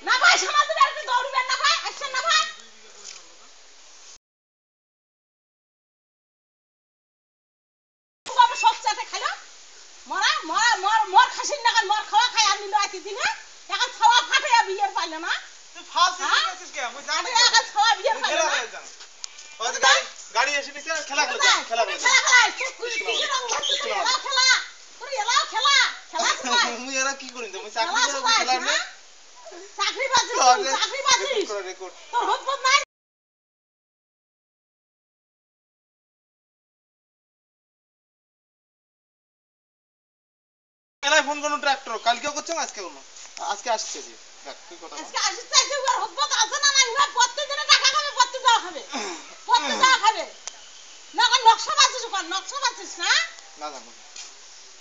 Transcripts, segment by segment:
না ভাই সামাল দিবেন আপনি দৌড়বেন না ভাই আসছেন না ভাই বাবা সব চাতে খাইলো মরা মরা মর মর খাসিন না মর খাওয়া খাই আমি লইতে দিনে এখন খাওয়া ফাটে বিয়ের পাইলো না তুই ফালতু মেসেজ কে আমি জানি না এখন খাওয়া বিয়ের পাইলো না ওই গাড়ি এসে নিছে খেলা খেলা খেলা তুই এলাও খেলা খেলা মুই এরা কি করিন তুমি চাকরি করে খেলা না চাকরি বাজিস তোর হতপত নাই এলাই ফোন করুন ট্রাক্টর কালকেও করছো আজকে করুন আজকে আসছে জি দেখ কি কথা আজকে আসছে যে ওর হতপত আছে না না ওরা প্রত্যেকদিনে টাকা খাবে প্রত্যেক যাওয়া খাবে প্রত্যেক যাওয়া খাবে না কোন নকশা বাজিস কোন নকশা বাজিস না না জানো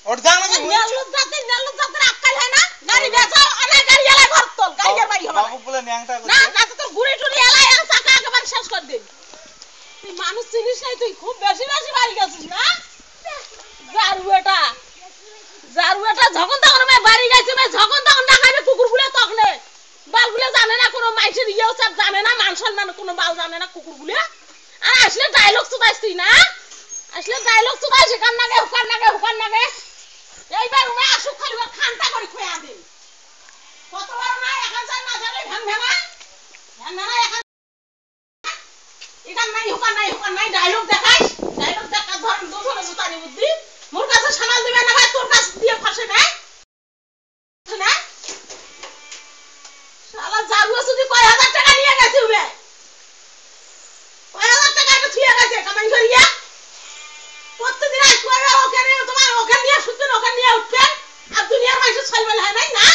ওর জান আমি নেলু জাতের আক্কাল হয় না গাড়ি বেচাও অনেক গাড়ি এলা ঘর তোল গাড়ির বাড়ি হবে বাবু বলে ন্যাংটা করছে না না তোর গুড়ি টুড়ি এলা এক চাকা একেবারে শেষ করে দেব তুই মানুষ চিনিস নাই তুই খুব বেশি বেশি বাড়ি গেছিস না জারুয়াটা যখন তখন আমি বাড়ি গেছি আমি যখন তখন না খাবে কুকুরগুলো তখনে বালগুলো জানে না কোনো মাইসের ইয়েও সব জানে না মান সম্মান কোনো বাল জানে না কুকুরগুলো আর আসলে ডায়লগ চুদাইস তুই না আসলে ডায়লগ চুদাইস কান নাগে এইবার উমে আসুক খালি খানটা করে খুয়া দে কতবার না এখন যাই না যাবে ভাঙ না এখন এখান নাই ডায়লগ দেখাই দেখা ধর দুজনে জুতারি বুদ্ধি মোর কাছে সামাল দিবে না ভাই তোর কাছে দিয়ে ফাঁসে নাই না শালা জারুয়া যদি কয় হাজার টাকা নিয়ে গেছে উবে কয় হাজার টাকা এটা থুয়ে গেছে কামাই করিয়া প্রত্যেকদিন আসবে ওখানে তোমার ওখানে নিয়ে শুনতেন ওখানে নিয়ে উঠবেন আর দুনিয়ার মানুষ ছলবেল হয় নাই না